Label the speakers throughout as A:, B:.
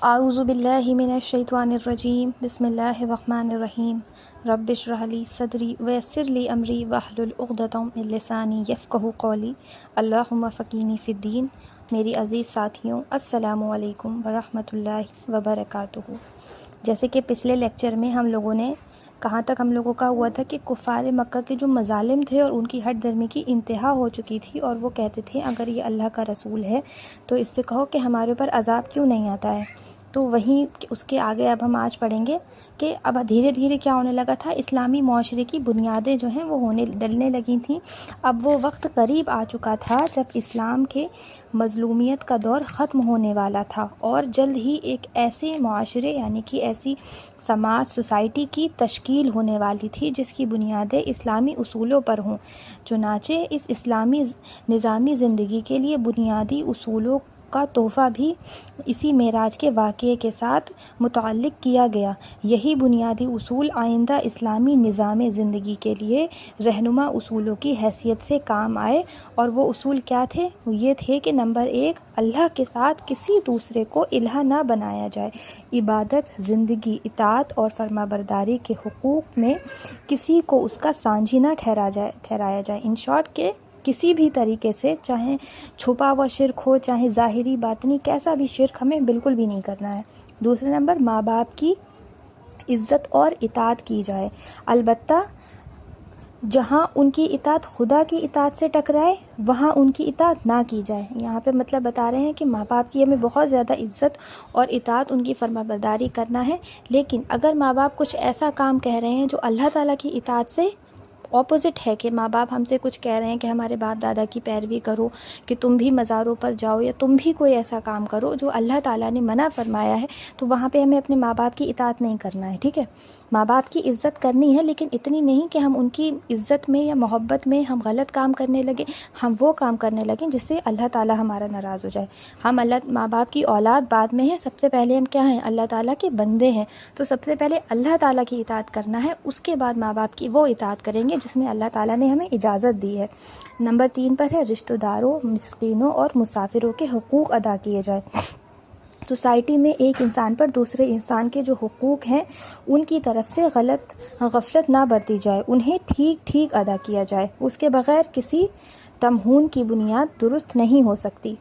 A: اعوذ باللہ من الشیطان الرجیم بسم اللہ الرحمن الرحیم رب اشرح لی صدری ویسر لی امری واحلل عقدۃ من لسانی یفقہوا قولی اللہم فقہنی فی الدین۔ میری عزیز ساتھیوں، السلام علیکم ورحمۃ اللہ وبرکاتہ۔ جیسے کہ پچھلے لیکچر میں کہاں تک ہم لوگوں کا ہوا تھا کہ کفار مکہ کے جو مظالم تھے اور ان کی ہٹ درمی کی انتہا ہو چکی تھی، اور وہ کہتے تھے اگر یہ اللہ کا رسول ہے تو اس سے کہو کہ ہمارے اوپر عذاب کیوں نہیں آتا ہے۔ تو وہیں اس کے آگے اب ہم آج پڑھیں گے کہ اب دھیرے دھیرے کیا ہونے لگا تھا، اسلامی معاشرے کی بنیادیں جو ہیں وہ ڈلنے لگی تھیں۔ اب وہ وقت قریب آ چکا تھا جب اسلام کے مظلومیت کا دور ختم ہونے والا تھا، اور جلد ہی ایک ایسے معاشرے یعنی کہ ایسی سوسائٹی کی تشکیل ہونے والی تھی جس کی بنیادیں اسلامی اصولوں پر ہوں۔ چنانچہ اس اسلامی نظامی زندگی کے لیے بنیادی اصولوں کا تحفہ بھی اسی معراج کے واقعے کے ساتھ متعلق کیا گیا۔ یہی بنیادی اصول آئندہ اسلامی نظام زندگی کے لیے رہنما اصولوں کی حیثیت سے کام آئے، اور وہ اصول کیا تھے؟ وہ یہ تھے کہ نمبر 1، اللہ کے ساتھ کسی دوسرے کو الہ نہ بنایا جائے۔ عبادت، زندگی، اطاعت اور فرمانبرداری کے حقوق میں کسی کو اس کا سانجھی نہ ٹھہرایا جائے۔ ان شارٹ کہ کسی بھی طریقے سے، چاہے چھپا ہوا شرک ہو، چاہے ظاہری باطنی کیسا بھی شرک، ہمیں بالکل بھی نہیں کرنا ہے۔ دوسرے نمبر، ماں باپ کی عزت اور اطاعت کی جائے، البتہ جہاں ان کی اطاعت خدا کی اطاعت سے ٹکرائے وہاں ان کی اطاعت نہ کی جائے۔ یہاں پہ مطلب بتا رہے ہیں کہ ماں باپ کی ہمیں بہت زیادہ عزت اور اطاعت، ان کی فرمانبرداری کرنا ہے، لیکن اگر ماں باپ کچھ ایسا کام کہہ رہے ہیں جو اللہ تعالیٰ کی اطاعت سے اپوزٹ ہے، کہ ماں باپ ہم سے کچھ کہہ رہے ہیں کہ ہمارے باپ دادا کی پیروی کرو، کہ تم بھی مزاروں پر جاؤ، یا تم بھی کوئی ایسا کام کرو جو اللہ تعالیٰ نے منع فرمایا ہے، تو وہاں پہ ہمیں اپنے ماں باپ کی اطاعت نہیں کرنا ہے، ٹھیک ہے۔ ماں باپ کی عزت کرنی ہے، لیکن اتنی نہیں کہ ہم ان کی عزت میں یا محبت میں ہم غلط کام کرنے لگیں، ہم وہ کام کرنے لگیں جس سے اللہ تعالیٰ ہمارا ناراض ہو جائے۔ ہم ماں باپ کی اولاد بعد میں ہیں، سب سے پہلے ہم کیا ہیں؟ اللہ تعالیٰ کے بندے ہیں، تو سب سے پہلے اللہ تعالیٰ کی اطاعت کرنا ہے، اس کے بعد ماں باپ کی وہ اطاعت کریں گے جس میں اللہ تعالیٰ نے ہمیں اجازت دی ہے۔ نمبر 3 پر ہے رشتہ داروں، مسکینوں اور مسافروں کے حقوق ادا کیے جائیں۔ سوسائٹی میں ایک انسان پر دوسرے انسان کے جو حقوق ہیں ان کی طرف سے غفلت نہ برتی جائے، انہیں ٹھیک ادا کیا جائے، اس کے بغیر کسی تمہون کی بنیاد درست نہیں ہو سکتی۔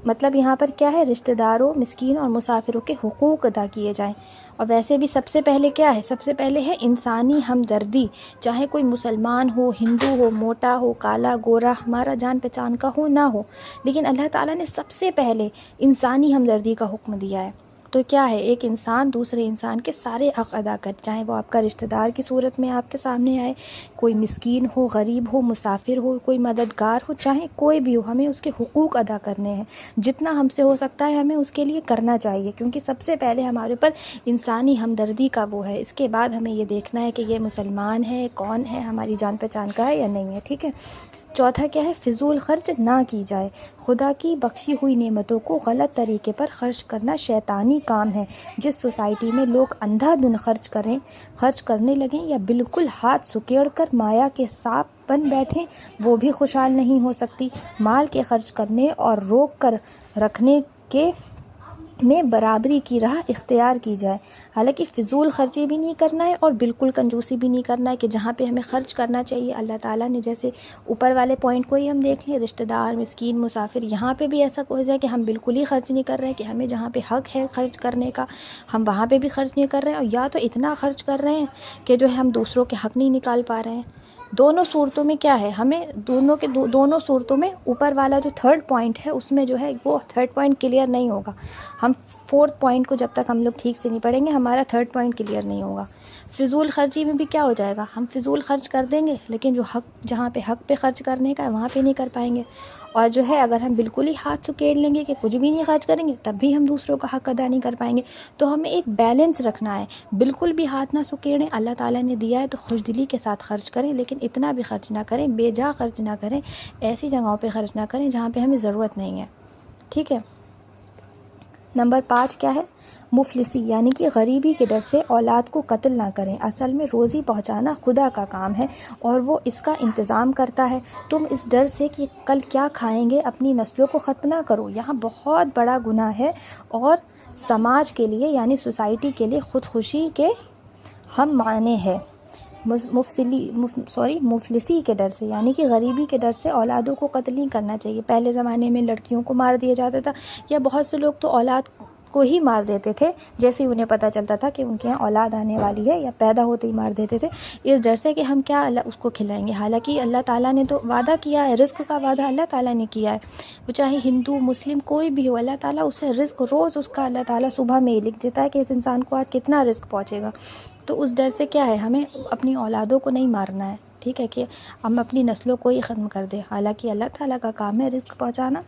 A: مطلب یہاں پر کیا ہے؟ رشتہ داروں، مسکین اور مسافروں کے حقوق ادا کیے جائیں۔ اور ویسے بھی سب سے پہلے کیا ہے؟ سب سے پہلے ہے انسانی ہمدردی، چاہے کوئی مسلمان ہو، ہندو ہو، موٹا ہو، کالا، گورا، ہمارا جان پہچان کا ہو نہ ہو، لیکن اللہ تعالیٰ نے سب سے پہلے انسانی ہمدردی کا حکم دیا ہے۔ تو کیا ہے؟ ایک انسان دوسرے انسان کے سارے حق ادا کر، چاہے وہ آپ کا رشتہ دار کی صورت میں آپ کے سامنے آئے، کوئی مسکین ہو، غریب ہو، مسافر ہو، کوئی مددگار ہو، چاہے کوئی بھی ہو، ہمیں اس کے حقوق ادا کرنے ہیں۔ جتنا ہم سے ہو سکتا ہے ہمیں اس کے لیے کرنا چاہیے، کیونکہ سب سے پہلے ہمارے اوپر انسانی ہمدردی کا وہ ہے، اس کے بعد ہمیں یہ دیکھنا ہے کہ یہ مسلمان ہے، کون ہے، ہماری جان پہچان کا ہے یا نہیں ہے، ٹھیک ہے۔ چوتھا کیا ہے؟ فضول خرچ نہ کی جائے، خدا کی بخشی ہوئی نعمتوں کو غلط طریقے پر خرچ کرنا شیطانی کام ہے۔ جس سوسائٹی میں لوگ اندھا دھند خرچ کرنے لگیں یا بالکل ہاتھ سکیڑ کر مایا کے سانپ بن بیٹھیں، وہ بھی خوشحال نہیں ہو سکتی۔ مال کے خرچ کرنے اور روک کر رکھنے کے میں برابری کی راہ اختیار کی جائے، حالانکہ فضول خرچی بھی نہیں کرنا ہے اور بالکل کنجوسی بھی نہیں کرنا ہے، کہ جہاں پہ ہمیں خرچ کرنا چاہیے اللہ تعالیٰ نے، جیسے اوپر والے پوائنٹ کو ہی ہم دیکھ لیں، رشتہ دار، مسکین، مسافر، یہاں پہ بھی ایسا ہو جائے کہ ہم بالکل ہی خرچ نہیں کر رہے ہیں، کہ ہمیں جہاں پہ حق ہے خرچ کرنے کا ہم وہاں پہ بھی خرچ نہیں کر رہے ہیں، اور یا تو اتنا خرچ کر رہے ہیں کہ جو ہے ہم دوسروں کے حق نہیں نکال پا رہے ہیں۔ دونوں صورتوں میں کیا ہے؟ ہمیں دونوں صورتوں میں اوپر والا جو 3rd پوائنٹ ہے اس میں جو ہے وہ 3rd پوائنٹ کلیئر نہیں ہوگا۔ ہم 4th پوائنٹ کو جب تک ہم لوگ ٹھیک سے نہیں پڑھیں گے ہمارا 3rd پوائنٹ کلیئر نہیں ہوگا۔ فضول خرچی میں بھی کیا ہو جائے گا؟ ہم فضول خرچ کر دیں گے، لیکن جو جہاں پہ حق پہ خرچ کرنے کا ہے وہاں پہ نہیں کر پائیں گے، اور جو ہے اگر ہم بالکل ہی ہاتھ سکیڑ لیں گے کہ کچھ بھی نہیں خرچ کریں گے تب بھی ہم دوسروں کا حق ادا نہیں کر پائیں گے۔ تو ہمیں ایک بیلنس رکھنا ہے، بالکل بھی ہاتھ نہ سکیڑیں، اللہ تعالیٰ نے دیا ہے تو خوش دلی کے ساتھ خرچ کریں، لیکن اتنا بھی خرچ نہ کریں، بے جا خرچ نہ کریں، ایسی جگہوں پہ خرچ نہ کریں جہاں پہ ہمیں ضرورت نہیں ہے، ٹھیک ہے۔ نمبر 5 کیا ہے؟ مفلسی، یعنی کہ غریبی کے ڈر سے اولاد کو قتل نہ کریں۔ اصل میں روزی پہنچانا خدا کا کام ہے اور وہ اس کا انتظام کرتا ہے، تم اس ڈر سے کہ کل کیا کھائیں گے اپنی نسلوں کو ختم نہ کرو۔ یہاں بہت بڑا گناہ ہے اور سماج کے لیے یعنی سوسائٹی کے لیے خودکشی کے ہم معنی ہے. مفلسی کے ڈر سے یعنی کہ غریبی کے ڈر سے اولادوں کو قتل نہیں کرنا چاہیے. پہلے زمانے میں لڑکیوں کو مار دیا جاتا تھا، یا بہت سے لوگ تو اولاد کو ہی مار دیتے تھے جیسے ہی انہیں پتہ چلتا تھا کہ ان کے یہاں اولاد آنے والی ہے، یا پیدا ہوتے ہی مار دیتے تھے اس ڈر سے کہ ہم کیا اللہ اس کو کھلائیں گے. حالانکہ اللہ تعالیٰ نے تو وعدہ کیا ہے، رزق کا وعدہ اللہ تعالیٰ نے کیا ہے. وہ چاہے ہندو مسلم کوئی بھی ہو، اللہ تعالیٰ اسے رزق روز اس کا اللہ تعالیٰ صبح میں ہی لکھ دیتا ہے کہ اس انسان کو آج کتنا رزق پہنچے گا. تو اس ڈر سے کیا ہے، ہمیں اپنی اولادوں کو نہیں مارنا ہے، ٹھیک ہے، کہ ہم اپنی نسلوں کو ہی ختم کر دیں. حالانکہ اللہ تعالیٰ کا کام ہے رزق پہنچانا.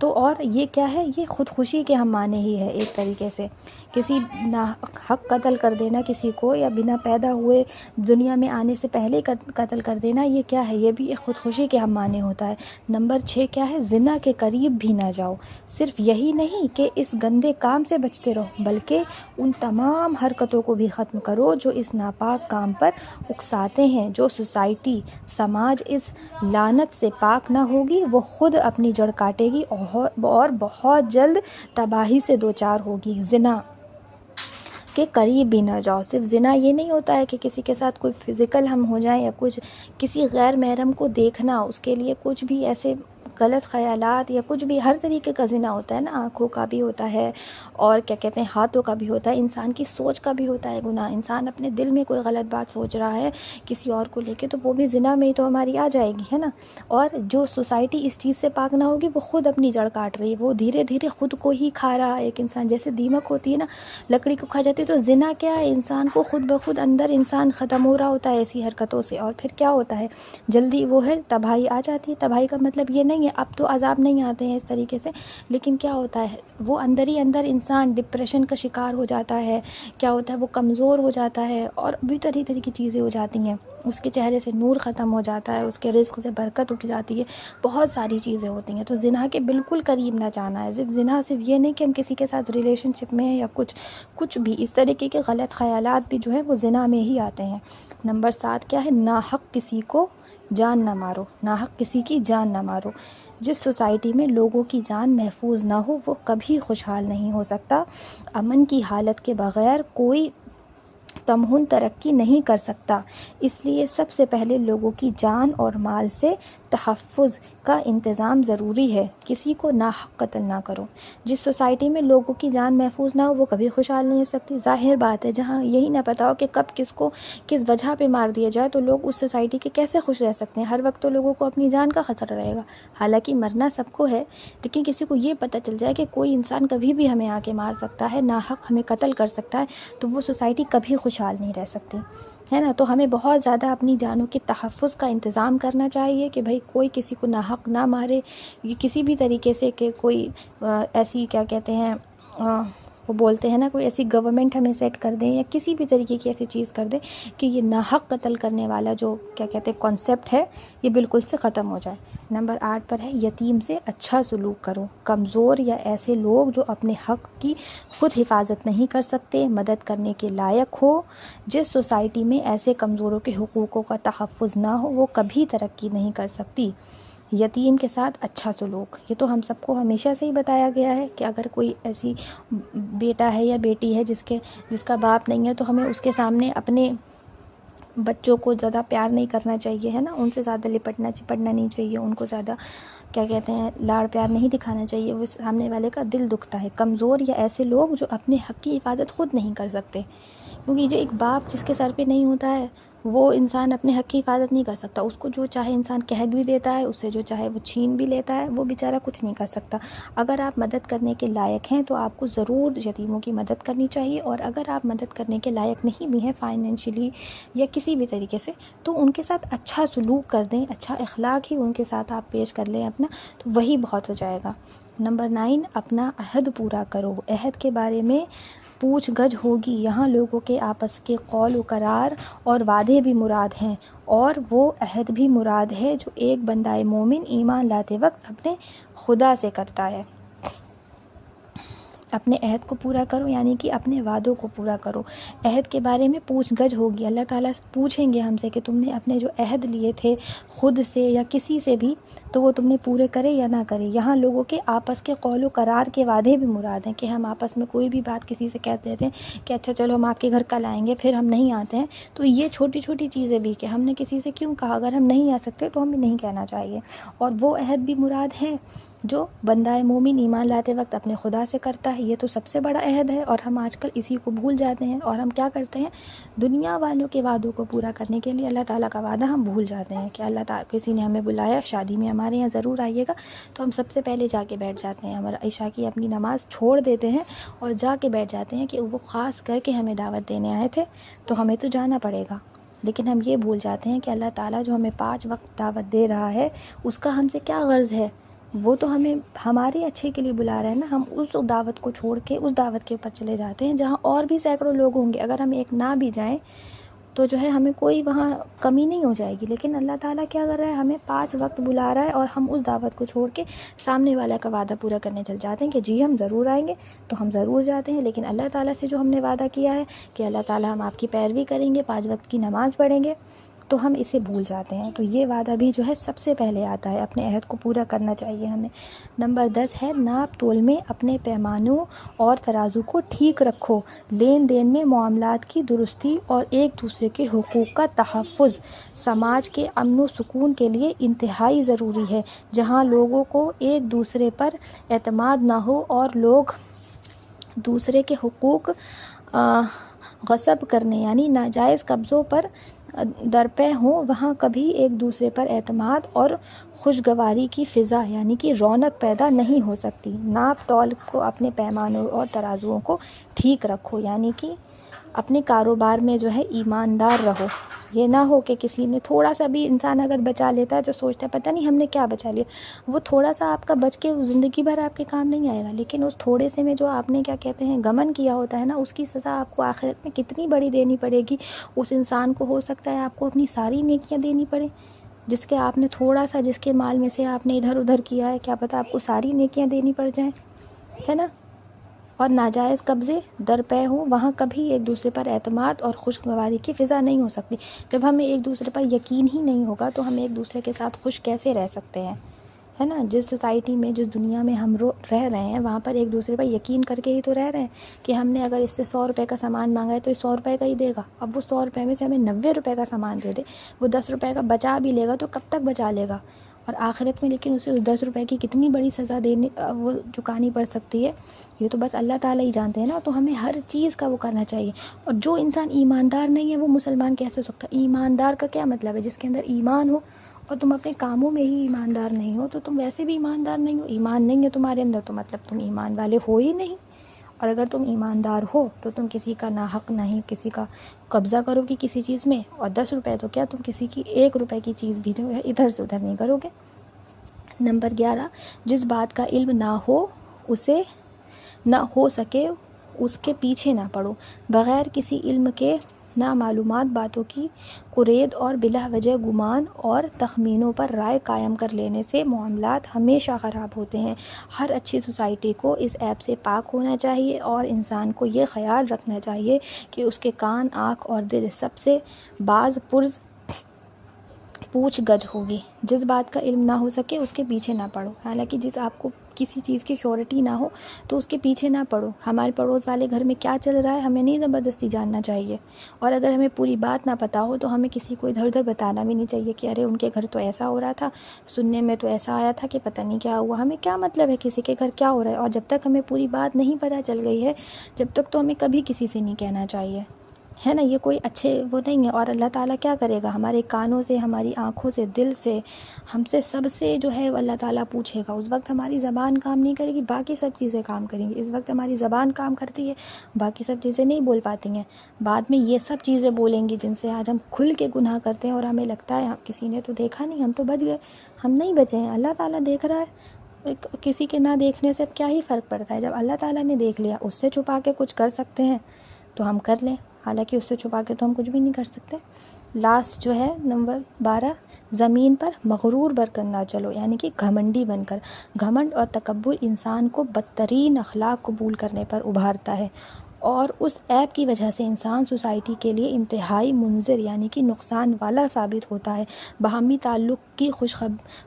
A: تو اور یہ کیا ہے، یہ خودکشی کے ہم معنی ہی ہے ایک طریقے سے. کسی حق قتل کر دینا کسی کو، یا بنا پیدا ہوئے دنیا میں آنے سے پہلے قتل کر دینا، یہ کیا ہے، یہ بھی ایک خودکشی کے ہم معنی ہوتا ہے. نمبر 6 کیا ہے، زنا کے قریب بھی نہ جاؤ. صرف یہی نہیں کہ اس گندے کام سے بچتے رہو، بلکہ ان تمام حرکتوں کو بھی ختم کرو جو اس ناپاک کام پر اکساتے ہیں. جو سوسائٹی سماج اس لعنت سے پاک نہ ہوگی وہ خود اپنی جڑ کاٹے گی اور بہت جلد تباہی سے دوچار ہوگی. زنا کے قریب بھی نہ جاؤ. صرف زنا یہ نہیں ہوتا ہے کہ کسی کے ساتھ کوئی فزیکل ہم ہو جائیں، یا کچھ کسی غیر محرم کو دیکھنا، اس کے لیے کچھ بھی ایسے غلط خیالات یا کچھ بھی، ہر طریقے کا زنا ہوتا ہے نا. آنکھوں کا بھی ہوتا ہے، اور کیا کہتے ہیں ہاتھوں کا بھی ہوتا ہے، انسان کی سوچ کا بھی ہوتا ہے گناہ. انسان اپنے دل میں کوئی غلط بات سوچ رہا ہے کسی اور کو لے کے، تو وہ بھی زنا میں ہی تو ہماری آ جائے گی، ہے نا. اور جو سوسائٹی اس چیز سے پاک نہ ہوگی وہ خود اپنی جڑ کاٹ رہی ہے، وہ دھیرے دھیرے خود کو ہی کھا رہا ہے. ایک انسان جیسے دیمک ہوتی ہے نا، لکڑی کو کھا جاتی ہے، تو زنا کیا ہے، انسان کو خود بخود اندر انسان ختم ہو رہا ہوتا ہے ایسی حرکتوں سے. اور پھر کیا ہوتا ہے، جلدی وہ ہے تباہی آ جاتی ہے. تباہی کا مطلب یہ نہیں ہے اب تو عذاب نہیں آتے ہیں اس طریقے سے، لیکن کیا ہوتا ہے، وہ اندر ہی اندر انسان ڈپریشن کا شکار ہو جاتا ہے. کیا ہوتا ہے، وہ کمزور ہو جاتا ہے، اور بھی طرح طرح کی چیزیں ہو جاتی ہیں. اس کے چہرے سے نور ختم ہو جاتا ہے، اس کے رزق سے برکت اٹھ جاتی ہے، بہت ساری چیزیں ہوتی ہیں. تو زنا کے بالکل قریب نہ جانا ہے. زنا صرف یہ نہیں کہ ہم کسی کے ساتھ ریلیشن شپ میں ہیں یا کچھ بھی اس طریقے کے غلط خیالات بھی جو ہیں وہ زنا میں ہی آتے ہیں. نمبر 7 کیا ہے، ناحق کسی کو جان نہ مارو. ناحق کسی کی جان نہ مارو. جس سوسائٹی میں لوگوں کی جان محفوظ نہ ہو وہ کبھی خوشحال نہیں ہو سکتا. امن کی حالت کے بغیر کوئی تمہن ترقی نہیں کر سکتا. اس لیے سب سے پہلے لوگوں کی جان اور مال سے تحفظ کا انتظام ضروری ہے. کسی کو ناحق قتل نہ کرو. جس سوسائٹی میں لوگوں کی جان محفوظ نہ ہو وہ کبھی خوشحال نہیں ہو سکتی. ظاہر بات ہے، جہاں یہی نہ پتا ہو کہ کب کس کو کس وجہ پہ مار دیا جائے تو لوگ اس سوسائٹی کے کیسے خوش رہ سکتے ہیں. ہر وقت تو لوگوں کو اپنی جان کا خطرہ رہے گا. حالانکہ مرنا سب کو ہے، لیکن کسی کو یہ پتہ چل جائے کہ کوئی انسان کبھی بھی ہمیں آ کے مار سکتا ہے، ناحق ہمیں قتل کر سکتا ہے، تو وہ سوسائٹی کبھی خوشحال نہیں رہ سکتی، ہے نا. تو ہمیں بہت زیادہ اپنی جانوں کے تحفظ کا انتظام کرنا چاہیے کہ بھائی کوئی کسی کو ناحق نہ مارے. یہ کسی بھی طریقے سے کہ کوئی ایسی کیا کہتے ہیں وہ بولتے ہیں نا، کوئی ایسی گورنمنٹ ہمیں سیٹ کر دیں یا کسی بھی طریقے کی ایسی چیز کر دیں کہ یہ ناحق قتل کرنے والا جو کیا کہتے ہیں کانسیپٹ ہے یہ بالکل سے ختم ہو جائے. نمبر 8 پر ہے، یتیم سے اچھا سلوک کرو. کمزور یا ایسے لوگ جو اپنے حق کی خود حفاظت نہیں کر سکتے مدد کرنے کے لائق ہو. جس سوسائٹی میں ایسے کمزوروں کے حقوقوں کا تحفظ نہ ہو وہ کبھی ترقی نہیں کر سکتی. یتیم کے ساتھ اچھا سلوک، یہ تو ہم سب کو ہمیشہ سے ہی بتایا گیا ہے کہ اگر کوئی ایسی بیٹا ہے یا بیٹی ہے جس کا باپ نہیں ہے تو ہمیں اس کے سامنے اپنے بچوں کو زیادہ پیار نہیں کرنا چاہیے، ہے نا. ان سے زیادہ لپٹنا چپٹنا نہیں چاہیے، ان کو زیادہ کیا کہتے ہیں لاڑ پیار نہیں دکھانا چاہیے. وہ سامنے والے کا دل دکھتا ہے. کمزور یا ایسے لوگ جو اپنے حق کی حفاظت خود نہیں کر سکتے، کیونکہ جو ایک باپ جس کے سر پہ نہیں ہوتا ہے وہ انسان اپنے حق کی حفاظت نہیں کر سکتا. اس کو جو چاہے انسان کہہ بھی دیتا ہے، اسے جو چاہے وہ چھین بھی لیتا ہے، وہ بیچارہ کچھ نہیں کر سکتا. اگر آپ مدد کرنے کے لائق ہیں تو آپ کو ضرور یتیموں کی مدد کرنی چاہیے. اور اگر آپ مدد کرنے کے لائق نہیں بھی ہیں فائنینشلی یا کسی بھی طریقے سے، تو ان کے ساتھ اچھا سلوک کر دیں، اچھا اخلاق ہی ان کے ساتھ آپ پیش کر لیں اپنا، تو وہی بہت ہو جائے گا. نمبر 9، اپنا عہد پورا کرو. عہد کے بارے میں پوچھ گچھ ہوگی. یہاں لوگوں کے آپس کے قول و قرار اور وعدے بھی مراد ہیں، اور وہ عہد بھی مراد ہے جو ایک بندہ مومن ایمان لاتے وقت اپنے خدا سے کرتا ہے. اپنے عہد کو پورا کرو، یعنی کہ اپنے وعدوں کو پورا کرو۔ عہد کے بارے میں پوچھ گچھ ہوگی، اللہ تعالیٰ پوچھیں گے ہم سے کہ تم نے اپنے جو عہد لیے تھے خود سے یا کسی سے بھی، تو وہ تم نے پورے کرے یا نہ کرے۔ یہاں لوگوں کے آپس کے قول و قرار کے وعدے بھی مراد ہیں، کہ ہم آپس میں کوئی بھی بات کسی سے کہہ دیتے ہیں کہ اچھا چلو ہم آپ کے گھر کل آئیں گے، پھر ہم نہیں آتے ہیں، تو یہ چھوٹی چھوٹی چیزیں بھی کہ ہم نے کسی سے کیوں کہا، اگر ہم نہیں آ سکتے تو ہمیں نہیں کہنا چاہیے۔ اور وہ عہد بھی مراد ہے جو بندہ مومن ایمان لاتے وقت اپنے خدا سے کرتا ہے، یہ تو سب سے بڑا عہد ہے، اور ہم آج کل اسی کو بھول جاتے ہیں، اور ہم کیا کرتے ہیں، دنیا والوں کے وعدوں کو پورا کرنے کے لیے اللہ تعالیٰ کا وعدہ ہم بھول جاتے ہیں، کہ اللہ تعالیٰ کسی نے ہمیں بلایا شادی میں ہمارے یہاں ضرور آئیے گا، تو ہم سب سے پہلے جا کے بیٹھ جاتے ہیں، ہمارا عشاء کی اپنی نماز چھوڑ دیتے ہیں اور جا کے بیٹھ جاتے ہیں کہ وہ خاص کر کے ہمیں دعوت دینے آئے تھے تو ہمیں تو جانا پڑے گا۔ لیکن ہم یہ بھول جاتے ہیں کہ اللہ تعالیٰ جو ہمیں 5 وقت دعوت دے رہا ہے اس کا ہم سے کیا غرض ہے، وہ تو ہمیں ہمارے اچھے کے لیے بلا رہا ہے نا۔ ہم اس دعوت کو چھوڑ کے اس دعوت کے اوپر چلے جاتے ہیں جہاں اور بھی سینکڑوں لوگ ہوں گے، اگر ہم ایک نہ بھی جائیں تو جو ہے ہمیں کوئی وہاں کمی نہیں ہو جائے گی، لیکن اللہ تعالیٰ کیا کر رہا ہے، ہمیں 5 وقت بلا رہا ہے اور ہم اس دعوت کو چھوڑ کے سامنے والا کا وعدہ پورا کرنے چل جاتے ہیں کہ جی ہم ضرور آئیں گے، تو ہم ضرور جاتے ہیں، لیکن اللہ تعالیٰ سے جو ہم نے وعدہ کیا ہے کہ اللہ تعالیٰ ہم آپ کی پیروی کریں گے، 5 وقت کی نماز پڑھیں گے، تو ہم اسے بھول جاتے ہیں۔ تو یہ وعدہ بھی جو ہے سب سے پہلے آتا ہے، اپنے عہد کو پورا کرنا چاہیے ہمیں۔ نمبر 10 ہے ناپ تول میں اپنے پیمانوں اور ترازو کو ٹھیک رکھو، لین دین میں معاملات کی درستی اور ایک دوسرے کے حقوق کا تحفظ سماج کے امن و سکون کے لیے انتہائی ضروری ہے۔ جہاں لوگوں کو ایک دوسرے پر اعتماد نہ ہو اور لوگ دوسرے کے حقوق غصب کرنے یعنی ناجائز قبضوں پر درپے ہوں، وہاں کبھی ایک دوسرے پر اعتماد اور خوشگواری کی فضا یعنی کہ رونق پیدا نہیں ہو سکتی۔ ناپ تول کو اپنے پیمانوں اور ترازوؤں کو ٹھیک رکھو، یعنی کہ اپنے کاروبار میں جو ہے ایماندار رہو۔ یہ نہ ہو کہ کسی نے تھوڑا سا بھی انسان اگر بچا لیتا ہے تو سوچتا ہے پتہ نہیں ہم نے کیا بچا لیا، وہ تھوڑا سا آپ کا بچ کے زندگی بھر آپ کے کام نہیں آئے گا، لیکن اس تھوڑے سے میں جو آپ نے کیا کہتے ہیں گمن کیا ہوتا ہے نا، اس کی سزا آپ کو آخرت میں کتنی بڑی دینی پڑے گی۔ اس انسان کو ہو سکتا ہے آپ کو اپنی ساری نیکیاں دینی پڑے، جس کے آپ نے تھوڑا سا جس کے مال میں سے آپ نے ادھر ادھر کیا ہے، کیا پتہ آپ کو ساری نیکیاں دینی پڑ جائیں، ہے نا۔ اور ناجائز قبضے درپے ہوں، وہاں کبھی ایک دوسرے پر اعتماد اور خوشگواری کی فضا نہیں ہو سکتی۔ جب ہمیں ایک دوسرے پر یقین ہی نہیں ہوگا تو ہم ایک دوسرے کے ساتھ خوش کیسے رہ سکتے ہیں، ہے نا۔ جس سوسائٹی میں جس دنیا میں ہم رہ رہے ہیں وہاں پر ایک دوسرے پر یقین کر کے ہی تو رہ رہے ہیں کہ ہم نے اگر اس سے 100 روپے کا سامان مانگا ہے تو یہ 100 روپے کا ہی دے گا، اب وہ 100 روپے میں سے ہمیں 90 روپے کا سامان دے دے، وہ 10 روپے کا بچا بھی لے گا تو کب تک بچا لے گا، اور آخرت میں لیکن اسے اس 10 روپے کی کتنی بڑی سزا وہ چکانی پڑ سکتی ہے، یہ تو بس اللہ تعالیٰ ہی جانتے ہیں نا۔ تو ہمیں ہر چیز کا وہ کرنا چاہیے، اور جو انسان ایماندار نہیں ہے وہ مسلمان کیسے ہو سکتا ہے؟ ایماندار کا کیا مطلب ہے؟ جس کے اندر ایمان ہو اور تم اپنے کاموں میں ہی ایماندار نہیں ہو تو تم ویسے بھی ایماندار نہیں ہو۔ ایمان نہیں ہے تمہارے اندر تو مطلب تم ایمان والے ہو ہی نہیں، اور اگر تم ایماندار ہو تو تم کسی کا ناحق نہیں کسی کا قبضہ کرو گی کسی چیز میں، اور 10 روپے تو کیا تم کسی کی 1 روپے کی چیز بھی جو ہے ادھر سے ادھر نہیں کرو گے۔ نمبر 11 جس بات کا علم نہ ہو اسے نہ ہو سکے اس کے پیچھے نہ پڑو، بغیر کسی علم کے نامعلومات باتوں کی قرید اور بلا وجہ گمان اور تخمینوں پر رائے قائم کر لینے سے معاملات ہمیشہ خراب ہوتے ہیں۔ ہر اچھی سوسائٹی کو اس عیب سے پاک ہونا چاہیے، اور انسان کو یہ خیال رکھنا چاہیے کہ اس کے کان، آنکھ اور دل سب سے باز پرز پوچھ گچھ ہوگی۔ جس بات کا علم نہ ہو سکے اس کے پیچھے نہ پڑو، حالانکہ جس آپ کو کسی چیز کی شیورٹی نہ ہو تو اس کے پیچھے نہ پڑو۔ ہمارے پڑوس والے گھر میں کیا چل رہا ہے ہمیں نہیں زبردستی جاننا چاہیے، اور اگر ہمیں پوری بات نہ پتہ ہو تو ہمیں کسی کو ادھر ادھر بتانا بھی نہیں چاہیے کہ ارے ان کے گھر تو ایسا ہو رہا تھا، سننے میں تو ایسا آیا تھا کہ پتہ نہیں کیا ہوا۔ ہمیں کیا مطلب ہے کسی کے گھر کیا ہو رہا ہے، اور جب تک ہمیں پوری بات نہیں پتہ چل گئی ہے جب تک تو ہمیں کبھی کسی سے نہیں کہنا چاہیے، ہے نا۔ یہ کوئی اچھے وہ نہیں ہے، اور اللہ تعالیٰ کیا کرے گا، ہمارے کانوں سے، ہماری آنکھوں سے، دل سے، ہم سے سب سے جو ہے اللہ تعالیٰ پوچھے گا۔ اس وقت ہماری زبان کام نہیں کرے گی، باقی سب چیزیں کام کریں گی۔ اس وقت ہماری زبان کام کرتی ہے، باقی سب چیزیں نہیں بول پاتی ہیں، بعد میں یہ سب چیزیں بولیں گی جن سے آج ہم کھل کے گناہ کرتے ہیں اور ہمیں لگتا ہے کسی نے تو دیکھا نہیں، ہم تو بچ گئے۔ ہم نہیں بچے ہیں، اللہ تعالیٰ دیکھ رہا ہے۔ کسی کے نہ دیکھنے سے اب کیا ہی فرق پڑتا ہے، جب اللہ تعالیٰ نے دیکھ لیا، اس سے چھپا کے کچھ کر سکتے ہیں تو ہم کر لیں، حالانکہ اس سے چھپا کے تو ہم کچھ بھی نہیں کر سکتے۔ لاسٹ جو ہے نمبر 12، زمین پر مغرور بن کر نہ چلو، یعنی کہ گھمنڈی بن کر۔ گھمنڈ اور تکبر انسان کو بدترین اخلاق قبول کرنے پر ابھارتا ہے، اور اس ایپ کی وجہ سے انسان سوسائٹی کے لیے انتہائی منظر یعنی کہ نقصان والا ثابت ہوتا ہے۔ باہمی تعلق کی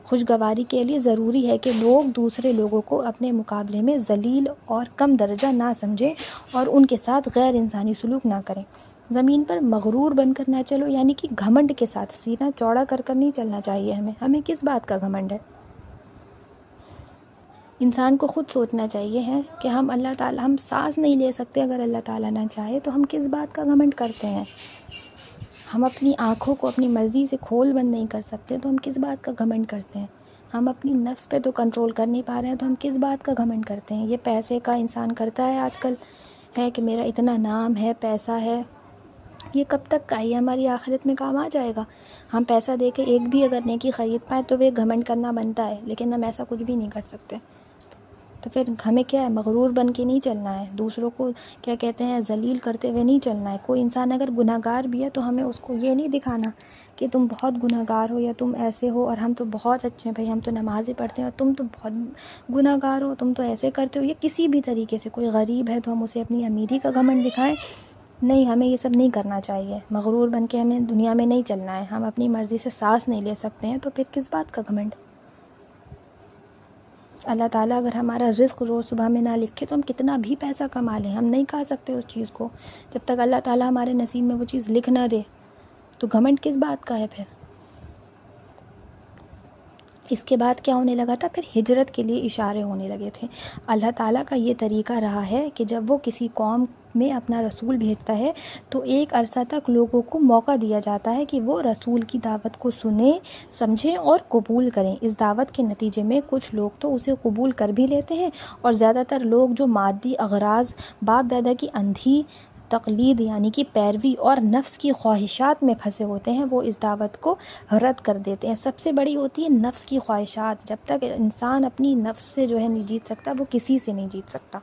A: خوشگواری کے لیے ضروری ہے کہ لوگ دوسرے لوگوں کو اپنے مقابلے میں ذلیل اور کم درجہ نہ سمجھیں اور ان کے ساتھ غیر انسانی سلوک نہ کریں۔ زمین پر مغرور بن کر نہ چلو، یعنی کہ گھمنڈ کے ساتھ سینہ چوڑا کر نہیں چلنا چاہیے ہمیں کس بات کا گھمنڈ ہے؟ انسان کو خود سوچنا چاہیے ہے کہ ہم اللہ تعالیٰ، ہم سانس نہیں لے سکتے اگر اللہ تعالیٰ نہ چاہے، تو ہم کس بات کا گھمنڈ کرتے ہیں؟ ہم اپنی آنکھوں کو اپنی مرضی سے کھول بند نہیں کر سکتے تو ہم کس بات کا گھمنڈ کرتے ہیں؟ ہم اپنی نفس پہ تو کنٹرول کر نہیں پا رہے ہیں تو ہم کس بات کا گھمنڈ کرتے ہیں؟ یہ پیسے کا انسان کرتا ہے آج کل، ہے کہ میرا اتنا نام ہے، پیسہ ہے، یہ کب تک کا ہے؟ ہماری آخرت میں کام آ جائے گا؟ ہم پیسہ دے کے ایک بھی اگر نیکی خرید پائیں تو وہ گھمنڈ کرنا بنتا ہے، لیکن ہم ایسا کچھ بھی نہیں کر سکتے۔ تو پھر ہمیں کیا ہے؟ مغرور بن کے نہیں چلنا ہے، دوسروں کو کیا کہتے ہیں ذلیل کرتے ہوئے نہیں چلنا ہے۔ کوئی انسان اگر گناہ گار بھی ہے تو ہمیں اس کو یہ نہیں دکھانا کہ تم بہت گناہ گار ہو یا تم ایسے ہو اور ہم تو بہت اچھے ہیں، بھائی ہم تو نمازیں پڑھتے ہیں اور تم تو بہت گناہ گار ہو، تم تو ایسے کرتے ہو، یا کسی بھی طریقے سے کوئی غریب ہے تو ہم اسے اپنی امیری کا گھمنڈ دکھائیں۔ نہیں، ہمیں یہ سب نہیں کرنا چاہیے۔ مغرور بن کے ہمیں دنیا میں نہیں چلنا ہے۔ ہم اپنی مرضی سے سانس نہیں لے سکتے ہیں تو پھر کس بات کا گھمنڈ؟ اللہ تعالیٰ اگر ہمارا رزق روز صبح میں نہ لکھے تو ہم کتنا بھی پیسہ کما لیں، ہم نہیں کھا سکتے اس چیز کو جب تک اللہ تعالیٰ ہمارے نصیب میں وہ چیز لکھ نہ دے۔ تو گھمنڈ کس بات کا ہے پھر؟ اس کے بعد کیا ہونے لگا تھا؟ پھر ہجرت کے لیے اشارے ہونے لگے تھے۔ اللہ تعالیٰ کا یہ طریقہ رہا ہے کہ جب وہ کسی قوم میں اپنا رسول بھیجتا ہے تو ایک عرصہ تک لوگوں کو موقع دیا جاتا ہے کہ وہ رسول کی دعوت کو سنیں، سمجھیں اور قبول کریں۔ اس دعوت کے نتیجے میں کچھ لوگ تو اسے قبول کر بھی لیتے ہیں، اور زیادہ تر لوگ جو مادی اغراض، باپ دادا کی اندھی تقلید یعنی کہ پیروی اور نفس کی خواہشات میں پھنسے ہوتے ہیں، وہ اس دعوت کو رد کر دیتے ہیں۔ سب سے بڑی ہوتی ہے نفس کی خواہشات۔ جب تک انسان اپنی نفس سے جو ہے نہیں جیت سکتا، وہ کسی سے نہیں جیت سکتا۔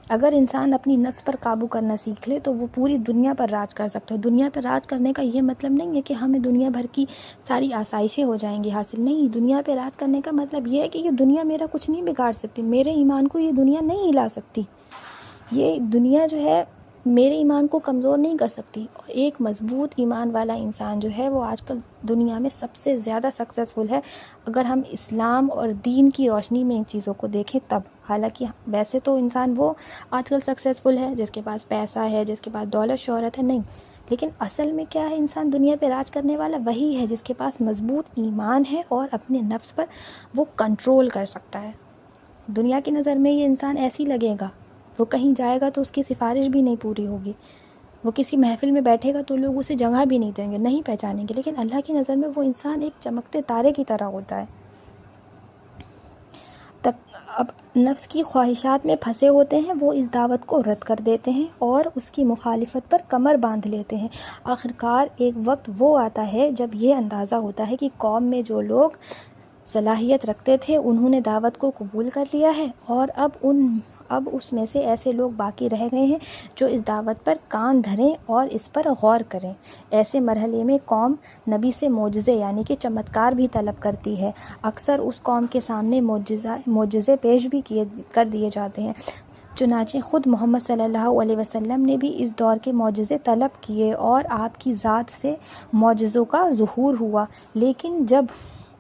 A: اگر انسان اپنی نفس پر قابو کرنا سیکھ لے تو وہ پوری دنیا پر راج کر سکتا ہے۔ دنیا پر راج کرنے کا یہ مطلب نہیں ہے کہ ہمیں دنیا بھر کی ساری آسائشیں ہو جائیں گی حاصل، نہیں۔ دنیا پہ راج کرنے کا مطلب یہ ہے کہ یہ دنیا میرا کچھ نہیں بگاڑ سکتی، میرے ایمان کو یہ دنیا نہیں ہلا سکتی، یہ دنیا جو ہے میرے ایمان کو کمزور نہیں کر سکتی۔ ایک مضبوط ایمان والا انسان جو ہے وہ آج کل دنیا میں سب سے زیادہ سکسیسفل ہے، اگر ہم اسلام اور دین کی روشنی میں ان چیزوں کو دیکھیں تب۔ حالانکہ ویسے تو انسان وہ آج کل سکسیسفل ہے جس کے پاس پیسہ ہے، جس کے پاس دولت شہرت ہے، نہیں، لیکن اصل میں کیا ہے؟ انسان دنیا پہ راج کرنے والا وہی ہے جس کے پاس مضبوط ایمان ہے اور اپنے نفس پر وہ کنٹرول کر سکتا ہے۔ دنیا کی نظر میں یہ انسان ایسی لگے گا، وہ کہیں جائے گا تو اس کی سفارش بھی نہیں پوری ہوگی، وہ کسی محفل میں بیٹھے گا تو لوگ اسے جگہ بھی نہیں دیں گے، نہیں پہچانیں گے، لیکن اللہ کی نظر میں وہ انسان ایک چمکتے تارے کی طرح ہوتا ہے۔ اب نفس کی خواہشات میں پھنسے ہوتے ہیں، وہ اس دعوت کو رد کر دیتے ہیں اور اس کی مخالفت پر کمر باندھ لیتے ہیں۔ آخرکار ایک وقت وہ آتا ہے جب یہ اندازہ ہوتا ہے کہ قوم میں جو لوگ صلاحیت رکھتے تھے انہوں نے دعوت کو قبول کر لیا ہے، اور اب اس میں سے ایسے لوگ باقی رہ گئے ہیں جو اس دعوت پر کان دھریں اور اس پر غور کریں۔ ایسے مرحلے میں قوم نبی سے معجزے یعنی کہ چمتکار بھی طلب کرتی ہے۔ اکثر اس قوم کے سامنے معجزے پیش بھی کر دیے جاتے ہیں، چنانچہ خود محمد صلی اللہ علیہ وسلم نے بھی اس دور کے معجزے طلب کیے اور آپ کی ذات سے معجزوں کا ظہور ہوا، لیکن جب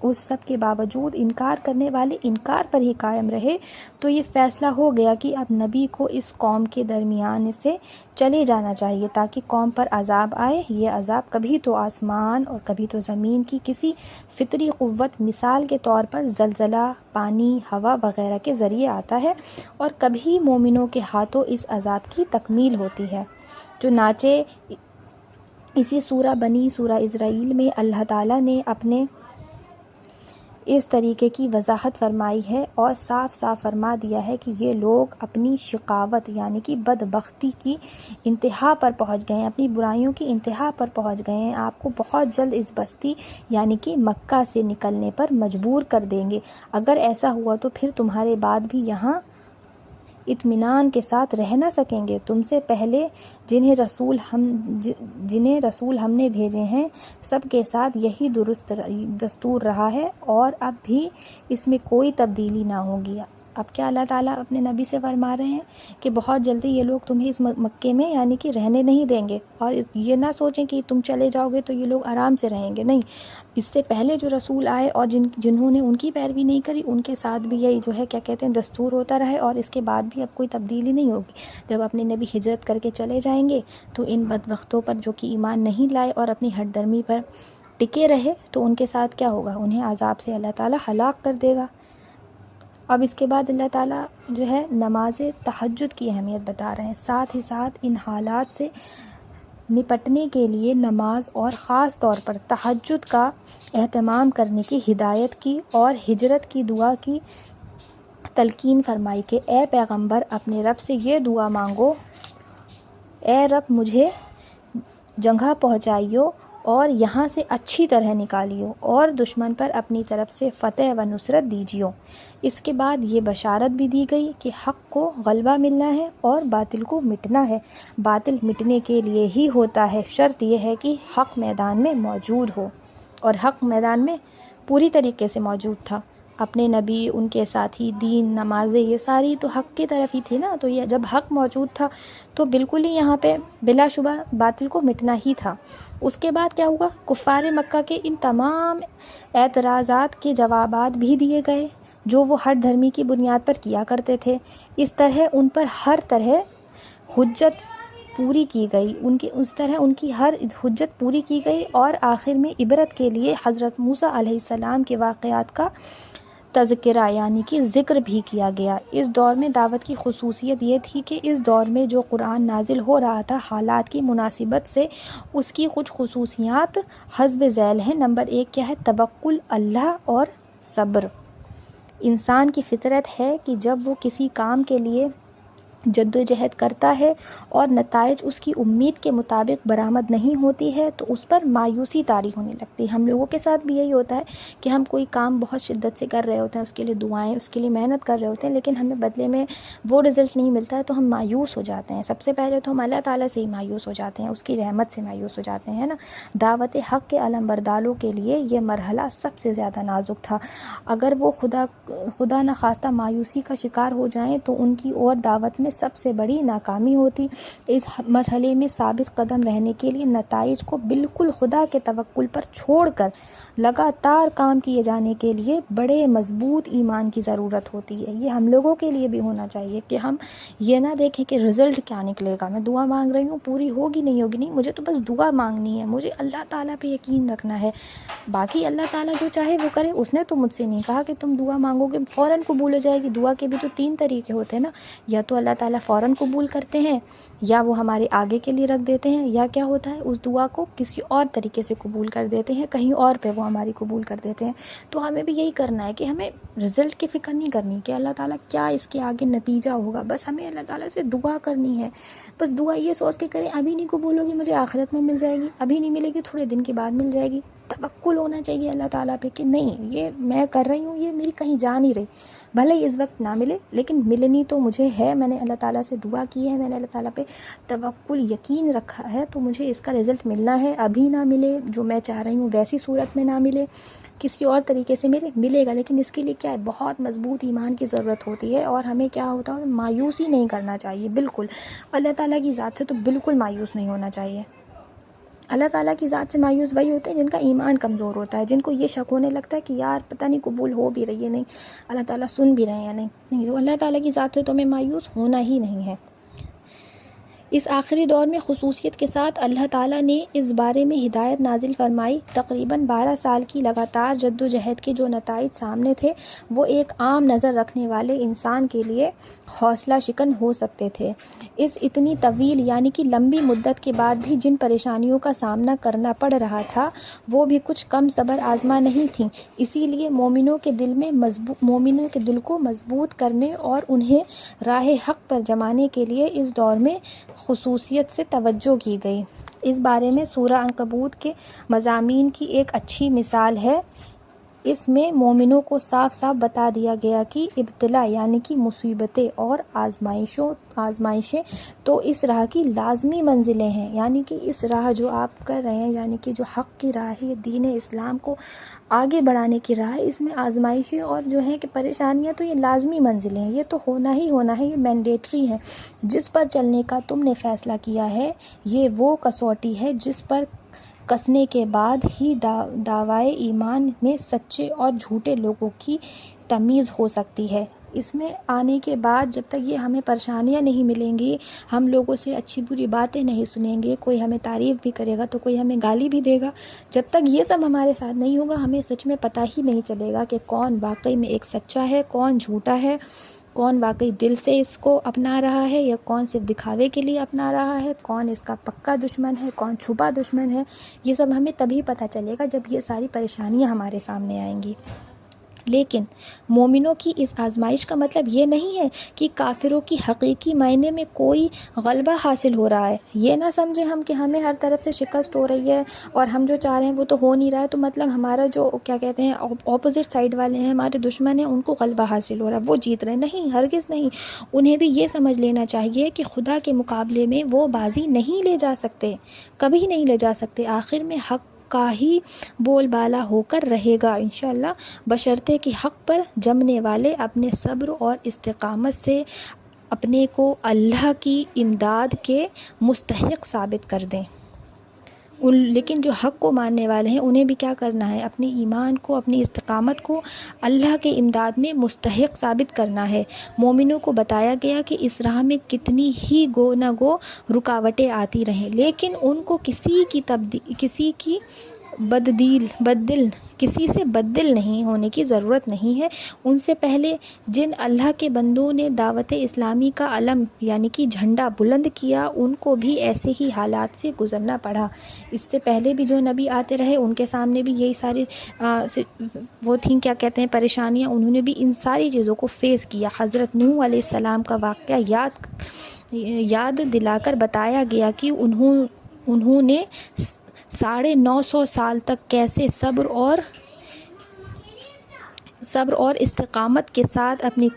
A: اس سب کے باوجود انکار کرنے والے انکار پر ہی قائم رہے تو یہ فیصلہ ہو گیا کہ اب نبی کو اس قوم کے درمیان سے چلے جانا چاہیے تاکہ قوم پر عذاب آئے۔ یہ عذاب کبھی تو آسمان اور کبھی تو زمین کی کسی فطری قوت مثال کے طور پر زلزلہ، پانی، ہوا وغیرہ کے ذریعے آتا ہے، اور کبھی مومنوں کے ہاتھوں اس عذاب کی تکمیل ہوتی ہے۔ چنانچہ اسی سورہ اسرائیل میں اللہ تعالیٰ نے اپنے اس طریقے کی وضاحت فرمائی ہے اور صاف صاف فرما دیا ہے کہ یہ لوگ اپنی شقاوت یعنی کہ بدبختی کی انتہا پر پہنچ گئے ہیں، اپنی برائیوں کی انتہا پر پہنچ گئے ہیں، آپ کو بہت جلد اس بستی یعنی کہ مکہ سے نکلنے پر مجبور کر دیں گے۔ اگر ایسا ہوا تو پھر تمہارے بعد بھی یہاں اطمینان کے ساتھ رہ نہ سکیں گے؟ تم سے پہلے جنہیں رسول ہم نے بھیجے ہیں سب کے ساتھ یہی درست دستور رہا ہے اور اب بھی اس میں کوئی تبدیلی نہ ہوگی۔ اب کیا اللہ تعالیٰ اپنے نبی سے فرما رہے ہیں کہ بہت جلدی یہ لوگ تمہیں اس مکے میں یعنی کہ رہنے نہیں دیں گے، اور یہ نہ سوچیں کہ تم چلے جاؤ گے تو یہ لوگ آرام سے رہیں گے، نہیں، اس سے پہلے جو رسول آئے اور جنہوں نے ان کی پیروی نہیں کری ان کے ساتھ بھی یہی جو ہے کیا کہتے ہیں دستور ہوتا رہے، اور اس کے بعد بھی اب کوئی تبدیلی نہیں ہوگی۔ جب اپنے نبی ہجرت کر کے چلے جائیں گے تو ان بدبختوں پر جو کہ ایمان نہیں لائے اور اپنی ہٹ درمی پر ٹکے رہے تو ان کے ساتھ کیا ہوگا؟ انہیں عذاب سے اللہ تعالیٰ ہلاک کر دے گا۔ اب اس کے بعد اللہ تعالیٰ جو ہے نماز تہجد کی اہمیت بتا رہے ہیں، ساتھ ہی ساتھ ان حالات سے نپٹنے کے لیے نماز اور خاص طور پر تہجد کا اہتمام کرنے کی ہدایت کی اور ہجرت کی دعا کی تلقین فرمائی کہ اے پیغمبر اپنے رب سے یہ دعا مانگو، اے رب مجھے جگہ پہنچائیو اور یہاں سے اچھی طرح نکالیو اور دشمن پر اپنی طرف سے فتح و نصرت دیجیو۔ اس کے بعد یہ بشارت بھی دی گئی کہ حق کو غلبہ ملنا ہے اور باطل کو مٹنا ہے۔ باطل مٹنے کے لیے ہی ہوتا ہے، شرط یہ ہے کہ حق میدان میں موجود ہو، اور حق میدان میں پوری طریقے سے موجود تھا۔ اپنے نبی، ان کے ساتھی، دین، نمازیں، یہ ساری تو حق کی طرف ہی تھی نا، تو یہ جب حق موجود تھا تو بالکل ہی یہاں پہ بلا شبہ باطل کو مٹنا ہی تھا۔ اس کے بعد کیا ہوا؟ کفار مکہ کے ان تمام اعتراضات کے جوابات بھی دیے گئے جو وہ ہر دھرمی کی بنیاد پر کیا کرتے تھے۔ اس طرح ان پر ہر طرح حجت پوری کی گئی، ان کی ہر حجت پوری کی گئی، اور آخر میں عبرت کے لیے حضرت موسیٰ علیہ السلام کے واقعات کا تذکرہ یعنی کہ ذکر بھی کیا گیا۔ اس دور میں دعوت کی خصوصیت یہ تھی کہ اس دور میں جو قرآن نازل ہو رہا تھا حالات کی مناسبت سے اس کی کچھ خصوصیات حسب ذیل ہیں۔ نمبر 1 کیا ہے؟ توکل اللہ اور صبر۔ انسان کی فطرت ہے کہ جب وہ کسی کام کے لیے جد و جہد کرتا ہے اور نتائج اس کی امید کے مطابق برآمد نہیں ہوتی ہے تو اس پر مایوسی طاری ہونے لگتی ہے۔ ہم لوگوں کے ساتھ بھی یہی ہوتا ہے کہ ہم کوئی کام بہت شدت سے کر رہے ہوتے ہیں، اس کے لیے دعائیں، اس کے لیے محنت کر رہے ہوتے ہیں، لیکن ہمیں بدلے میں وہ رزلٹ نہیں ملتا ہے تو ہم مایوس ہو جاتے ہیں۔ سب سے پہلے تو ہم اللہ تعالیٰ سے ہی مایوس ہو جاتے ہیں، اس کی رحمت سے مایوس ہو جاتے ہیں نا۔ دعوت حق کے علمبرداروں کے لیے یہ مرحلہ سب سے زیادہ نازک تھا۔ اگر وہ خدا نخواستہ مایوسی کا شکار ہو جائیں تو ان کی اور دعوت میں سب سے بڑی ناکامی ہوتی۔ اس مرحلے میں ثابت قدم رہنے کے لیے نتائج کو بالکل خدا کے توکل پر چھوڑ کر لگاتار کام کیے جانے کے لیے بڑے مضبوط ایمان کی ضرورت ہوتی ہے۔ یہ ہم لوگوں کے لیے بھی ہونا چاہیے کہ ہم یہ نہ دیکھیں کہ رزلٹ کیا نکلے گا، میں دعا مانگ رہی ہوں پوری ہوگی نہیں ہوگی، نہیں، مجھے تو بس دعا مانگنی ہے، مجھے اللہ تعالیٰ پہ یقین رکھنا ہے، باقی اللہ تعالیٰ جو چاہے وہ کرے۔ اس نے تو مجھ سے نہیں کہا کہ تم دعا مانگو گے فوراً قبول ہو جائے گی۔ دعا کے بھی تو 3 طریقے ہوتے ہیں نا، یا تو اللہ تعالیٰ فوراً قبول کرتے ہیں، یا وہ ہمارے آگے کے لیے رکھ دیتے ہیں، یا کیا ہوتا ہے اس دعا کو کسی اور طریقے سے قبول کر دیتے ہیں، کہیں اور پہ وہ ہماری قبول کر دیتے ہیں۔ تو ہمیں بھی یہی کرنا ہے کہ ہمیں رزلٹ کی فکر نہیں کرنی کہ اللہ تعالیٰ کیا اس کے آگے نتیجہ ہوگا، بس ہمیں اللہ تعالیٰ سے دعا کرنی ہے۔ بس دعا یہ سوچ کے کریں ابھی نہیں قبول ہوگی مجھے آخرت میں مل جائے گی، ابھی نہیں ملے گی تھوڑے دن کے بعد مل جائے گی۔ توکل ہونا چاہیے اللہ تعالیٰ پہ کہ نہیں، یہ میں کر رہی ہوں، یہ میری کہیں جا نہیں رہی، بھلے ہی اس وقت نہ ملے لیکن ملنی تو مجھے ہے، میں نے اللہ تعالیٰ سے دعا کی ہے، میں نے اللہ تعالیٰ پہ توکل یقین رکھا ہے، تو مجھے اس کا رزلٹ ملنا ہے۔ ابھی نہ ملے، جو میں چاہ رہی ہوں ویسی صورت میں نہ ملے، کسی اور طریقے سے ملے گا، لیکن اس کے لیے کیا ہے؟ بہت مضبوط ایمان کی ضرورت ہوتی ہے، اور ہمیں کیا ہوتا ہے؟ مایوسی نہیں کرنا چاہیے، بالکل اللہ تعالیٰ کی ذات سے تو بالکل مایوس نہیں ہونا چاہیے۔ اللہ تعالیٰ کی ذات سے مایوس وہی ہوتے ہیں جن کا ایمان کمزور ہوتا ہے، جن کو یہ شک ہونے لگتا ہے کہ یار پتہ نہیں قبول ہو بھی رہی ہے نہیں، اللہ تعالیٰ سن بھی رہے ہیں یا نہیں، تو اللہ تعالیٰ کی ذات سے تو ہمیں مایوس ہونا ہی نہیں ہے۔ اس آخری دور میں خصوصیت کے ساتھ اللہ تعالیٰ نے اس بارے میں ہدایت نازل فرمائی۔ تقریباً 12 سال کی لگاتار جد و جہد کے جو نتائج سامنے تھے وہ ایک عام نظر رکھنے والے انسان کے لیے حوصلہ شکن ہو سکتے تھے۔ اس اتنی طویل یعنی کہ لمبی مدت کے بعد بھی جن پریشانیوں کا سامنا کرنا پڑ رہا تھا وہ بھی کچھ کم صبر آزما نہیں تھیں، اسی لیے مومنوں کے دل کو مضبوط کرنے اور انہیں راہ حق پر جمانے کے لیے اس دور میں خصوصیت سے توجہ کی گئی۔ اس بارے میں سورہ عنکبوت کے مضامین کی ایک اچھی مثال ہے اس میں مومنوں کو صاف صاف بتا دیا گیا کہ ابتلا یعنی کہ مصیبتیں اور آزمائشیں تو اس راہ کی لازمی منزلیں ہیں، یعنی کہ اس راہ جو آپ کر رہے ہیں، یعنی کہ جو حق کی راہ ہے، دین اسلام کو آگے بڑھانے کی راہ ہے، اس میں آزمائشیں اور جو ہیں کہ پریشانیاں تو یہ لازمی منزلیں ہیں، یہ تو ہونا ہی ہونا ہے، یہ مینڈیٹری ہے۔ جس پر چلنے کا تم نے فیصلہ کیا ہے یہ وہ کسوٹی ہے جس پر کسنے کے بعد ہی دعوائے ایمان میں سچے اور جھوٹے لوگوں کی تمیز ہو سکتی ہے۔ اس میں آنے کے بعد جب تک یہ ہمیں پریشانیاں نہیں ملیں گی، ہم لوگوں سے اچھی بری باتیں نہیں سنیں گے، کوئی ہمیں تعریف بھی کرے گا تو کوئی ہمیں گالی بھی دے گا، جب تک یہ سب ہمارے ساتھ نہیں ہوگا ہمیں سچ میں پتہ ہی نہیں چلے گا کہ کون واقعی میں ایک سچا ہے، کون جھوٹا ہے، کون واقعی دل سے اس کو اپنا رہا ہے یا کون صرف دکھاوے کے لیے اپنا رہا ہے، کون اس کا پکا دشمن ہے، کون چھپا دشمن ہے۔ یہ سب ہمیں تبھی پتہ چلے گا جب یہ ساری پریشانیاں ہمارے سامنے آئیں گی۔ لیکن مومنوں کی اس آزمائش کا مطلب یہ نہیں ہے کہ کافروں کی حقیقی معنی میں کوئی غلبہ حاصل ہو رہا ہے۔ یہ نہ سمجھیں ہم کہ ہمیں ہر طرف سے شکست ہو رہی ہے اور ہم جو چاہ رہے ہیں وہ تو ہو نہیں رہا ہے، تو مطلب ہمارا جو کیا کہتے ہیں اپوزٹ سائڈ والے ہیں، ہمارے دشمن ہیں، ان کو غلبہ حاصل ہو رہا ہے، وہ جیت رہے ہیں۔ نہیں، ہرگز نہیں۔ انہیں بھی یہ سمجھ لینا چاہیے کہ خدا کے مقابلے میں وہ بازی نہیں لے جا سکتے، کبھی نہیں لے جا سکتے۔ آخر میں حق کا ہی بول بالا ہو کر رہے گا انشاءاللہ، بشرطے کہ حق پر جمنے والے اپنے صبر اور استقامت سے اپنے کو اللہ کی امداد کے مستحق ثابت کر دیں۔ لیکن جو حق کو ماننے والے ہیں انہیں بھی کیا کرنا ہے؟ اپنے ایمان کو، اپنی استقامت کو اللہ کے امداد میں مستحق ثابت کرنا ہے۔ مومنوں کو بتایا گیا کہ اس راہ میں کتنی ہی گو نہ گو رکاوٹیں آتی رہیں، لیکن ان کو کسی سے بددل نہیں ہونے کی ضرورت نہیں ہے۔ ان سے پہلے جن اللہ کے بندوں نے دعوت اسلامی کا علم یعنی کہ جھنڈا بلند کیا، ان کو بھی ایسے ہی حالات سے گزرنا پڑا۔ اس سے پہلے بھی جو نبی آتے رہے ان کے سامنے بھی یہی ساری وہ تھیں کیا کہتے ہیں پریشانیاں، انہوں نے بھی ان ساری چیزوں کو فیس کیا۔ حضرت نوح علیہ السلام کا واقعہ یاد دلا کر بتایا گیا کہ انہوں نے 950 سال تک کیسے صبر اور استقامت کے ساتھ اپنی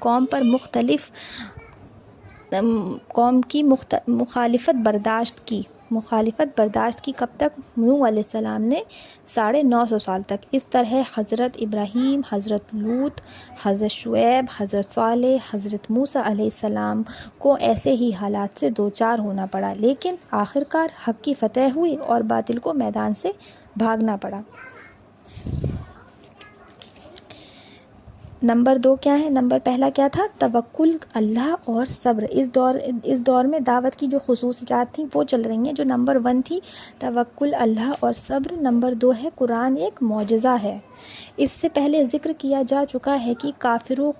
A: قوم کی مخالفت برداشت کی۔ کب تک؟ نوح علیہ السلام نے 950 سال تک۔ اس طرح حضرت ابراہیم، حضرت لوط، حضرت شعیب، حضرت صالح، حضرت موسیٰ علیہ السلام کو ایسے ہی حالات سے دوچار ہونا پڑا، لیکن آخرکار حق کی فتح ہوئی اور باطل کو میدان سے بھاگنا پڑا۔ نمبر 2 کیا ہے؟ نمبر پہلا کیا تھا؟ توکل اللہ اور صبر۔ اس دور میں دعوت کی جو خصوصیات تھیں وہ چل رہی ہیں۔ جو نمبر 1 تھی توکل اللہ اور صبر، نمبر 2 ہے قرآن ایک معجزہ ہے۔ اس سے پہلے ذکر کیا جا چکا ہے کہ کافروں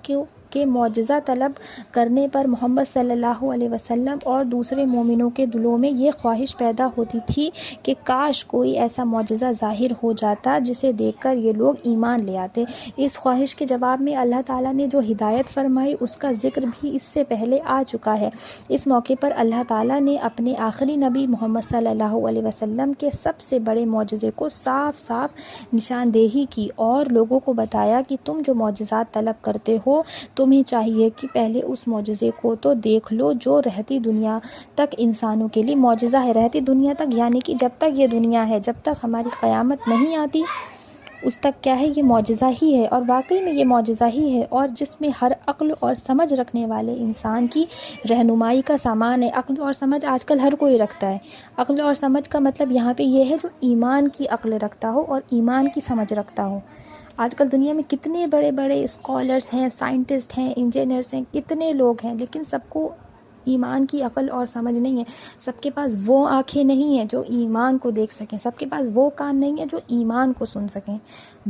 A: کے معجزہ طلب کرنے پر محمد صلی اللہ علیہ وسلم اور دوسرے مومنوں کے دلوں میں یہ خواہش پیدا ہوتی تھی کہ کاش کوئی ایسا معجزہ ظاہر ہو جاتا جسے دیکھ کر یہ لوگ ایمان لے آتے۔ اس خواہش کے جواب میں اللہ تعالیٰ نے جو ہدایت فرمائی اس کا ذکر بھی اس سے پہلے آ چکا ہے۔ اس موقع پر اللہ تعالیٰ نے اپنے آخری نبی محمد صلی اللہ علیہ وسلم کے سب سے بڑے معجزے کو صاف صاف نشاندہی کی اور لوگوں کو بتایا کہ تم جو معجزات طلب کرتے ہو تمہیں چاہیے کہ پہلے اس معجزے کو تو دیکھ لو جو رہتی دنیا تک انسانوں کے لیے معجزہ ہے۔ رہتی دنیا تک یعنی کہ جب تک یہ دنیا ہے، جب تک ہماری قیامت نہیں آتی اس تک کیا ہے؟ یہ معجزہ ہی ہے، اور واقعی میں یہ معجزہ ہی ہے، اور جس میں ہر عقل اور سمجھ رکھنے والے انسان کی رہنمائی کا سامان ہے۔ عقل اور سمجھ آج کل ہر کوئی رکھتا ہے۔ عقل اور سمجھ کا مطلب یہاں پہ یہ ہے جو ایمان کی عقل رکھتا ہو اور ایمان کی سمجھ رکھتا ہو۔ آج کل دنیا میں کتنے بڑے بڑے اسکالرس ہیں، سائنٹسٹ ہیں، انجینئرس ہیں، کتنے لوگ ہیں، لیکن سب کو ایمان کی عقل اور سمجھ نہیں ہے۔ سب کے پاس وہ آنکھیں نہیں ہیں جو ایمان کو دیکھ سکیں، سب کے پاس وہ کان نہیں ہیں جو ایمان کو سن سکیں،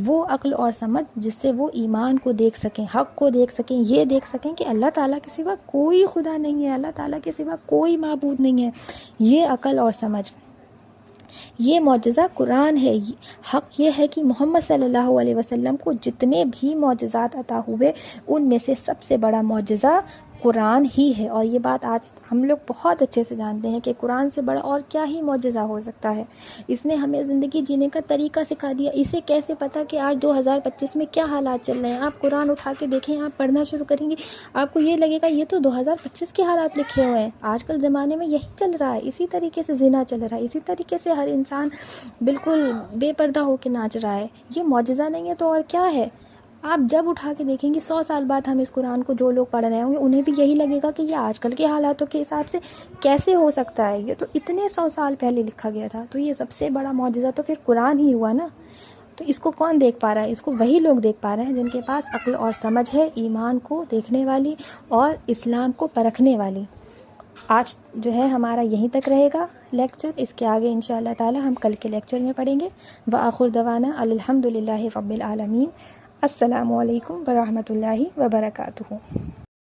A: وہ عقل اور سمجھ جس سے وہ ایمان کو دیکھ سکیں، حق کو دیکھ سکیں، یہ دیکھ سکیں کہ اللہ تعالیٰ کے سوا کوئی خدا نہیں ہے، اللہ تعالیٰ کے سوا کوئی معبود نہیں ہے۔ یہ عقل اور سمجھ، یہ معجزہ قرآن ہے۔ حق یہ ہے کہ محمد صلی اللہ علیہ وسلم کو جتنے بھی معجزات عطا ہوئے ان میں سے سب سے بڑا معجزہ قرآن ہی ہے، اور یہ بات آج ہم لوگ بہت اچھے سے جانتے ہیں کہ قرآن سے بڑا اور کیا ہی معجزہ ہو سکتا ہے۔ اس نے ہمیں زندگی جینے کا طریقہ سکھا دیا۔ اسے کیسے پتہ کہ آج 2025 میں کیا حالات چل رہے ہیں؟ آپ قرآن اٹھا کے دیکھیں، آپ پڑھنا شروع کریں گے، آپ کو یہ لگے گا یہ تو 2025 کے حالات لکھے ہوئے ہیں۔ آج کل زمانے میں یہی چل رہا ہے، اسی طریقے سے زنا چل رہا ہے، اسی طریقے سے ہر انسان بالکل بے پردہ ہو کے ناچ رہا ہے۔ یہ معجزہ نہیں ہے تو اور کیا ہے؟ آپ جب اٹھا کے دیکھیں گے 100 سال بعد ہم اس قرآن کو جو لوگ پڑھ رہے ہوں گے انہیں بھی یہی لگے گا کہ یہ آج کل کے حالاتوں کے حساب سے کیسے ہو سکتا ہے، یہ تو اتنے 100 سال پہلے لکھا گیا تھا۔ تو یہ سب سے بڑا معجزہ تو پھر قرآن ہی ہوا نا۔ تو اس کو کون دیکھ پا رہا ہے؟ اس کو وہی لوگ دیکھ پا رہے ہیں جن کے پاس عقل اور سمجھ ہے، ایمان کو دیکھنے والی اور اسلام کو پرکھنے والی۔ آج جو ہے ہمارا یہیں تک رہے گا لیکچر، اس کے آگے انشاءاللہ تعالی ہم کل کے لیکچر میں پڑھیں گے۔ وآخر دعوانا الحمدللہ رب العالمین۔ السلام علیکم ورحمۃ اللہ وبرکاتہ۔